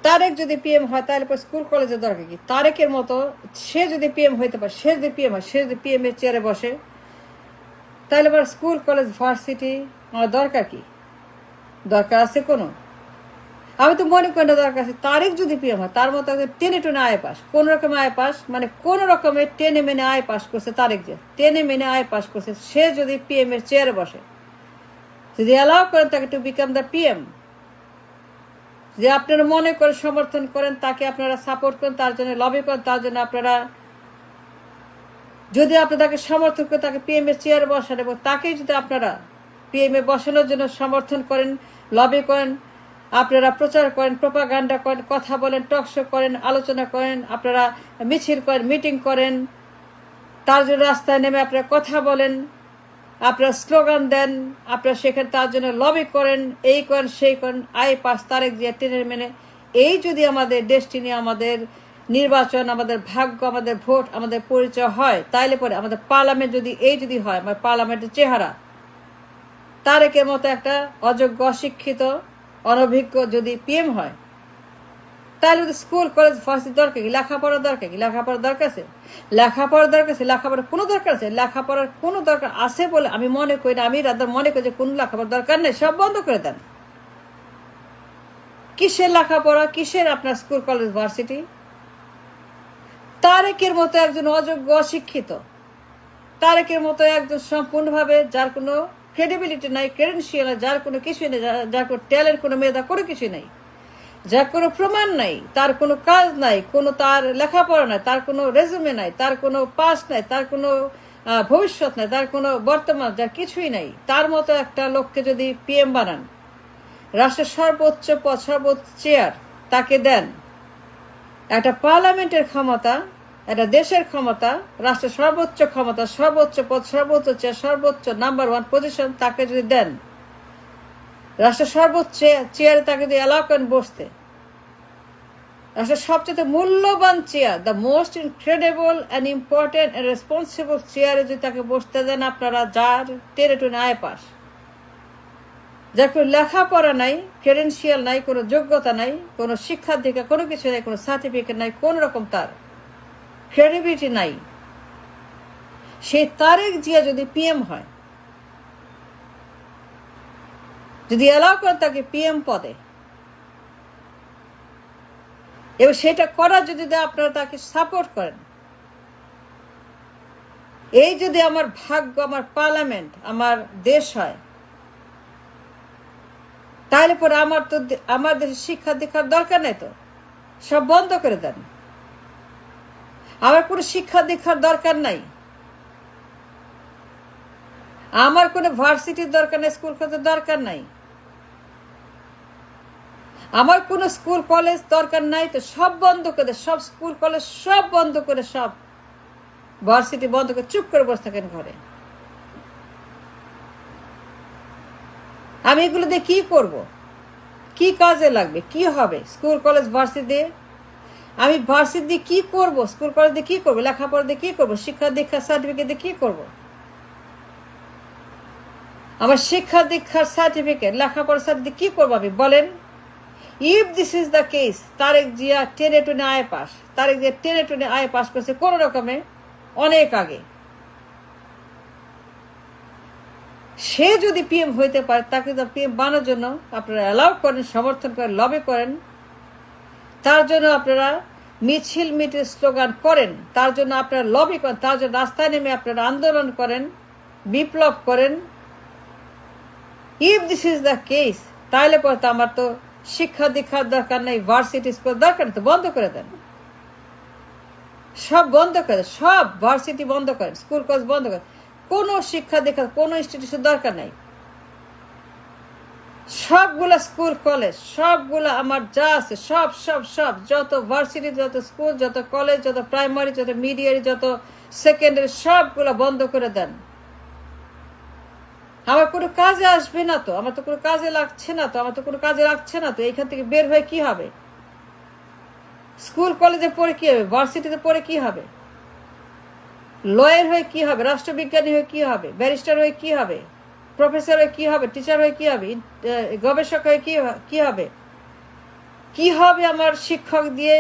তারেক যদি পিএম হয় তাহলে স্কুল কলেজের দরকার কি? তারেকের মতো সে যদি পিএম হইতে পারে, সে যদি পিএম হয়, সে যদি পিএম এর চেয়ারে বসে, তাহলে আবার স্কুল কলেজ ভার্সিটি আমার দরকার কি? দরকার আছে কোনো? আমি তো মনে করি না দরকার আছে। তারেক যদি পিএম হয়, তার মতো টেনে টেনে আয় পাস, কোন রকমের আয় পাস, মানে কোন রকমের টেনে মেনে আয় পাস করছে তারেক, যে টেনে মেনে আয় পাস করছে, সে যদি পিএম এর চেয়ারে বসে, যদি অ্যালাউ করেন তাকে টু বিকাম দ্য পিএম, যে আপনারা মনে করে সমর্থন করেন, তাকে আপনারা সাপোর্ট করেন, তার জন্য লবি করেন, তার জন্য আপনারা যদি আপনি তাকে সমর্থন করেন, তাকে পিএম এর চেয়ারে বসান এবং তাকেই যদি আপনারা পিএম এ বসানোর জন্য সমর্থন করেন, লবি করেন, আপনারা প্রচার করেন, প্রোপাগান্ডা করেন, কথা বলেন, টকশো করেন, আলোচনা করেন, আপনারা মিছিল করেন, মিটিং করেন, তার জন্য রাস্তায় নেমে আপনারা কথা বলেন, আপনারা স্লোগান দেন, আপনারা সেখানে তার জন্য লবি করেন, এই করেন সেই করেন, আই পাস তারেক জিয়া টেনের মেনে, এই যদি আমাদের ডেস্টিনি, আমাদের নির্বাচন, আমাদের ভাগ্য, আমাদের ভোট, আমাদের পরিচয় হয়, তাইলে পরে আমাদের পার্লামেন্ট যদি এই যদি হয়, আমার পার্লামেন্টের চেহারা তারেকের মতো একটা অযোগ্য, অশিক্ষিত, অনভিজ্ঞ যদি পিএম হয়, তাহলে স্কুল কলেজ ভার্সিটি দরকার কি? লেখাপড়ার দরকার কি? লেখাপড়ার দরকার আছে? লেখাপড়ার দরকার আছে? লেখাপড়ার কোনো দরকার আছে? লেখাপড়ার কোনো দরকার আছে বলে আমি মনে করি না। আমি রাদার মনে করি যে কোনো লেখাপড়ার দরকার নেই, সব বন্ধ করে দেন। কিসের লেখাপড়া, কিসের আপনার স্কুল কলেজ ভার্সিটি? তারেকের মতো একজন অযোগ্য, অশিক্ষিত, তারেকের মতো একজন সম্পূর্ণভাবে যার কোনো ক্রেডিবিলিটি নাই, ক্রেডেন্সিয়াল, যার কোনো কিছুই নেই, যার কোনো ট্যালেন্ট, কোনো মেধা, কোনো কিছুই নাই, যার কোনো প্রমাণ নাই, তার কোনো কাজ নাই, কোনো তার লেখাপড়া নাই, তার কোনো রেজুমে নাই, তার কোনো পাস নাই, তার কোনো ভবিষ্যৎ নাই, তার কোনো বর্তমান, যার কিছুই নাই, তার মতো একটা লোককে যদি পিএম বানান, রাষ্ট্রের সর্বোচ্চ পদ, সর্বোচ্চ চেয়ার তাকে দেন, একটা পার্লামেন্টের ক্ষমতা, একটা দেশের ক্ষমতা, রাষ্ট্রের সর্বোচ্চ ক্ষমতা, সর্বোচ্চ পদ, সর্বোচ্চ চেয়ার, সর্বোচ্চ নাম্বার 1 পজিশন তাকে যদি দেন, রাষ্ট্রের সর্বোচ্চ চেয়ারে তাকে যদি অ্যালাউ করেন বসতে, রাষ্ট্রের সবচেয়ে মূল্যবান chair, the most incredible and important and responsible চেয়ারে যদি তাকে বসতে দেন আপনারা, যার টেনে টুনে আয় পাস, যার কোনো লেখাপড়া নাই, ক্রেডেন্সিয়াল নাই, কোনো যোগ্যতা নাই, কোনো শিক্ষার দিকে কোনো কিছু নাই, কোনো সার্টিফিকেট নাই, কোন রকম তার ক্রেডিবিলিটি নাই, সেই তারেক জিয়া যদি পিএম হয়, যদি অ্যালাউ করেন তাকে পিএম পদে, এবং সেটা করার যদি আপনারা তাকে সাপোর্ট করেন, এই যদি আমার ভাগ্য, আমার পার্লামেন্ট, আমার দেশ হয়, তাহলে পরে আমার দেশে শিক্ষা দীক্ষার দরকার নেই, তো সব বন্ধ করে দেন। আমার কোনো শিক্ষা দীক্ষার দরকার নাই, আমার কোনো ভার্সিটির দরকার নাই, স্কুল কলেজের দরকার নাই, আমার কোনো স্কুল কলেজ দরকার নাই, তো সব বন্ধ করে, সব স্কুল কলেজ সব বন্ধ করে, সব ভার্সিটি বন্ধ করে চুপ করে বসে থাকেন ঘরে। আমি এগুলো দিয়ে কি করব? কি কাজে লাগবে? কি হবে স্কুল কলেজ ভার্সিটি দিয়ে? আমি ভার্সিটি দিয়ে কি করবো? স্কুল কলেজ দিয়ে কি করবো? লেখাপড়া দিয়ে কি করবো? শিক্ষা দীক্ষার সার্টিফিকেট দিয়ে কি করবো? আমার শিক্ষা দীক্ষার সার্টিফিকেট, লেখাপড়ার সার্টিফিকেট কি করবো আমি বলেন? If this is the case, Tarique Zia টেনে টুনে আয় পাস, তারেক জিয়া টেনে টুনে আয় পাস করছে কোন রকমে অনেক আগে। সে যদি পিএম হইতে পারে, তাকে পিএম বানানোর জন্য আপনারা অ্যালাউ করেন, সমর্থন করেন, লবি করেন, তার জন্য আপনারা মিছিল মিটিং স্লোগান করেন, তার জন্য আপনারা লবি করেন, তার জন্য রাস্তায় নেমে আপনারা আন্দোলন করেন, বিপ্লব করেন। If this is the case, তাহলে পরে তো আমার তো শিক্ষা দীক্ষার দরকার নেই, ভার্সিটি স্কুল দরকার নেই, তো বন্ধ করে দেন, সব বন্ধ করে দেন, সব ভার্সিটি বন্ধ করেন, স্কুল কলেজ বন্ধ করেন, কোনো শিক্ষা দীক্ষা, কোনো ইনস্টিটিউশন দরকার নাই, সবগুলা স্কুল কলেজ, সবগুলা আমার যা আছে সব সব সব, যত ভার্সিটি, যত স্কুল, যত কলেজ, যত প্রাইমারি, যত মিডিয়ারি, যত সেকেন্ডারি, সবগুলা বন্ধ করে দেন। আমার কোনো কাজে আসবে না তো, আমার তো কোনো কাজে লাগছে না তো, আমার তো কোনো কাজে লাগছে না তো, এইখান থেকে বের হয়ে কি হবে? স্কুল কলেজে পড়ে কি হবে? ভার্সিটিতে পড়ে কি হবে? লয়ার হয়ে কি হবে? রাষ্ট্রবিজ্ঞানী হয়ে কি হবে? ব্যারিস্টার হয়ে কি হবে? প্রফেসর হয়ে কি হবে? টিচার হয়ে কি হবে? গবেষক হয়ে কি হবে? কি হবে আমার শিক্ষক দিয়ে,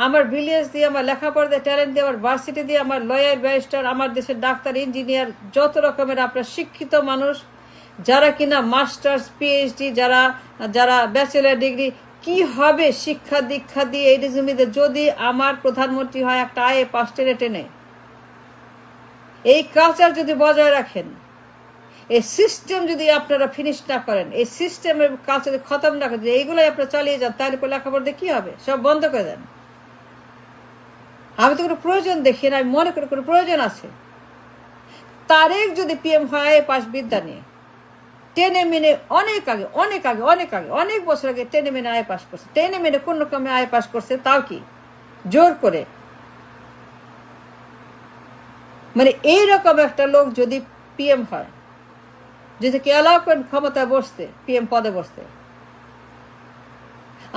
আমার ব্রিলিয়েন্স দিয়ে, আমার লেখাপড়া দিয়ে, ট্যালেন্ট দিয়ে, আমার ভার্সিটি দিয়ে, আমার লয়ার, ব্যারিস্টার, আমার দেশের ডাক্তার, ইঞ্জিনিয়ার, যত রকমের আপনার শিক্ষিত মানুষ যারা কিনা মাস্টার্স, পিএইচডি, যারা যারা ব্যাচেলার ডিগ্রি, কি হবে শিক্ষা দীক্ষা দিয়ে এই রেজুমিতে যদি আমার প্রধানমন্ত্রী হয় একটা আয়ে পাস টেনে টেনে? এই কালচার যদি বজায় রাখেন, এই সিস্টেম যদি আপনারা ফিনিশ না করেন, এই সিস্টেমের কালচার খতম না করেন, এইগুলোই আপনারা চালিয়ে যান, তার উপর লেখাপড়া দিয়ে কি হবে? সব বন্ধ করে দেন। আমি তো কোনো প্রয়োজন দেখি না, আমি মনে করি কোনো প্রয়োজন আছে। তারেক যদি পিএম হয় আয়ে পাস বিদ্যা নিয়ে, টেনে মেনে অনেক আগে অনেক বছর আগে টেনে মেনে আয়ে পাস করছে, টেনে মেনে কোন রকমে আয়ে পাস করছে, তাও কি জোর করে। মানে এইরকম একটা লোক যদি পিএম হয়, যদি কে অ্যালাউ করেন ক্ষমতায় বসতে, পিএম পদে বসতে,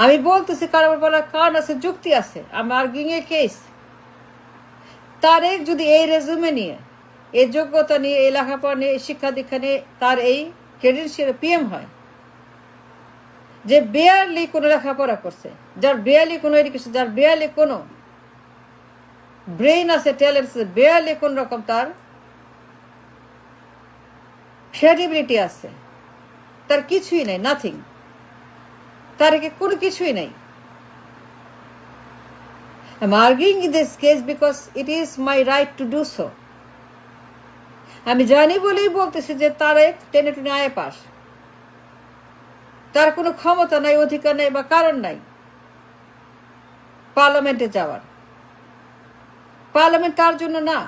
আমি বলতেছি কারণ বলার কারণ আছে, যুক্তি আছে, আমার আর্গুইং এ কেস। তারেক যদি এই রেজুমে নিয়ে, এই যোগ্যতা নিয়ে, এই লেখাপড়া নিয়ে, এই শিক্ষা দীক্ষা নিয়ে তার এই ক্রেডেন্সিয়াল পিএম হয়, যে বেয়ারলি কোনো লেখাপড়া করছে, যার বেয়ারলি কোনো এডুকেশন, যার বেয়ারলি কোনো ব্রেইন আছে, ট্যালেন্ট আছে, বেয়ারলি কোন রকম তার ক্রিয়েটিভিটি আছে, তার কিছুই নাই, নাথিং, তার কোনো কিছুই নাই। I'm arguing in this case because it is my right to do so. আমি জানি বলেই বলতেছি যে তারেক টেনে টেনে আয়ে পাস, তার কোনো ক্ষমতা নাই, অধিকার নাই বা কারণ নাই পার্লামেন্টে যাওয়ার। পার্লামেন্ট তার জন্য না,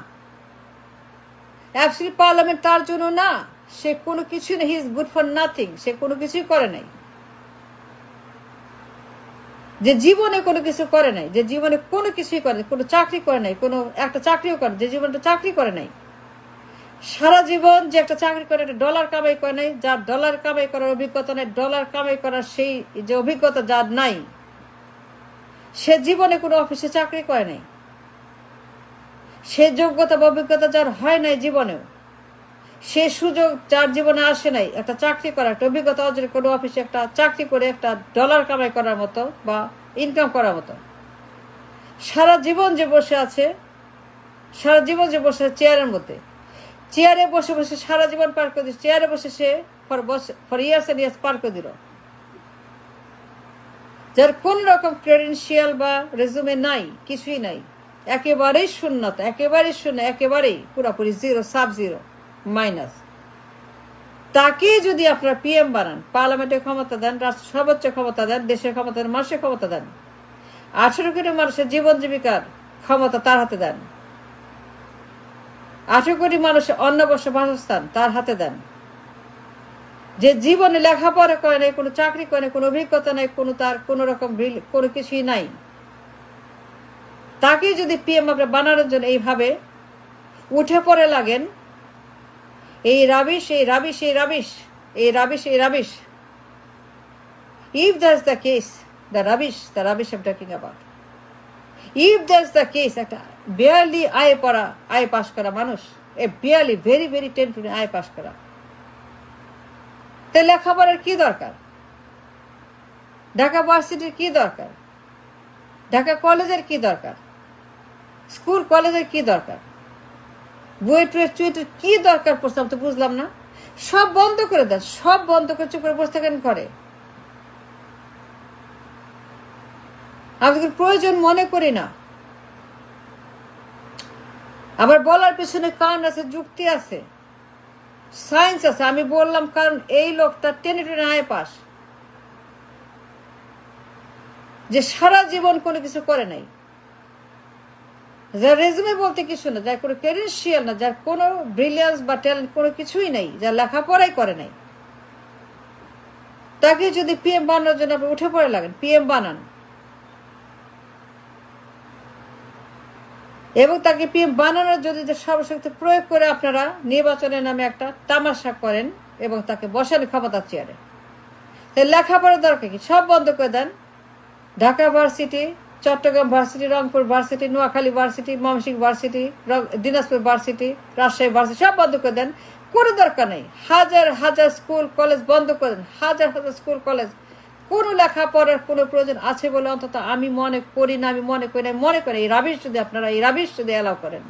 অ্যাবসলিউট পার্লামেন্ট তার জন্য না। সে কোনো কিছু নেই, he is good for nothing. সে কোনো কিছুই করে নাই, যে জীবনে কোনো কিছু করে নাই, যে জীবনে কোনো কিছুই করে, কোনো চাকরি করে নাই, কোনো একটা চাকরিও করে, যে জীবনটা চাকরি করে নাই, সারা জীবন যে একটা চাকরি করে, একটা ডলার কামাই করে নাই, যার ডলার কামাই করার অভিজ্ঞতা নাই, ডলার কামাই করার সেই যে অভিজ্ঞতা যার নাই, সে জীবনে কোনো অফিসে চাকরি করে নাই, সে যোগ্যতা বা অভিজ্ঞতা যার হয় নাই জীবনেও, সে সুযোগ যার জীবনে আসে নাই একটা চাকরি করার, একটা অভিজ্ঞতা অর্জন, কোনো অফিসে একটা চাকরি করে একটা ডলার কামাই করার মতো বা ইনকাম করার মতো, সারা জীবন যে বসে আছে, সারা জীবন যে বসে চেয়ারের মধ্যে, চেয়ারে বসে বসে সারা জীবন পার করে দিল, চেয়ারে বসে সে ফর ইয়ার্স এন্ড ইয়ার্স পার করে দিল, যার কোন রকম ক্রেডেন্সিয়াল বা রেজুমে নাই, কিছুই নাই, একেবারেই শূন্যতা, একেবারেই শূন্য, একেবারেই পুরোপুরি জিরো, সাব জিরো, মাইনাস। তাকে যদি আপনারা পিএম বানান, পার্লামেন্টের ক্ষমতা দেন, রাষ্ট্র সর্বোচ্চ ক্ষমতা দেন, দেশের ক্ষমতা দেন, মানুষের ক্ষমতা দেন, 18 কোটি মানুষের জীবন জীবিকার ক্ষমতা তার হাতে দেন, 18 কোটি মানুষের অন্নবস্ত্র বাসস্থান তার হাতে দেন, যে জীবনে লেখাপড়া করে নাই, কোনো চাকরি করে নাই, কোনো অভিজ্ঞতা নাই, কোনো তার কোনো রকম কোনো কিছুই নাই, তাকে যদি পিএম আপনার বানানোর জন্য এইভাবে উঠে পড়ে লাগেন, এই রাবিশ, এই রাবিশ, এই রাবিশ, এই রাবিশ, এই rubbish, if that's the case, the rubbish I'm talking about, if that's the case, একটা barely আয়ে পাস করা মানুষ, barely very very টেনটুনে আয়ে পাস করা, তাই লেখাপড়ার কি দরকার? ঢাকা ভার্সিটির কি দরকার? ঢাকা কলেজের কি দরকার? স্কুল কলেজের কি দরকার? বুয়েটের চুয়েটের কি দরকার পড়ছে? আমি তো বুঝলাম না। সব বন্ধ করে দেন, সব বন্ধ করে চুপ করে বসে থাকেন ঘরে। আমাদের প্রয়োজন মনে করি না। আবার বলার পিছনে কারণ আছে, যুক্তি আছে, সায়েন্স আছে। আমি বললাম কারণ এই লোকটা টেনে টেনে আয়ে পাস, যে সারা জীবন কোনো কিছু করে নাই, যার রেজুমে বলতে কিছু না, যার কোনো ক্রেডেন্সিয়াল না, যার কোনো ব্রিলিয়ান্স বা ট্যালেন্ট কোনো কিছুই নেই, যার লেখাপড়াই করে নাই, তাকে যদি পিএম বানানোর জন্য আপনি উঠে পড়ে লাগেন, পিএম বানান, এবং তাকে পিএম বানানোর যদি সর্বশক্তি প্রয়োগ করে আপনারা নির্বাচনের নামে একটা তামাশা করেন এবং তাকে বসান ক্ষমতার চেয়ারে, তাই লেখাপড়ার দরকার কি? সব বন্ধ করে দেন। Dhaka varsity, Chattogram varsity, Rangpur varsity, Noakhali varsity, Mymensingh varsity, Dinajpur varsity, Rajshahi varsity সব বন্ধ করে দেন। কোনো দরকার নেই। হাজার হাজার স্কুল কলেজ বন্ধ করে দেন, হাজার হাজার স্কুল কলেজ কোনো লেখাপড়ার কোনো প্রয়োজন আছে বলে অন্তত আমি মনে করি না, এই রাবিশ যদি আপনারা এই রাবিশ যদি অ্যালাউ করেন।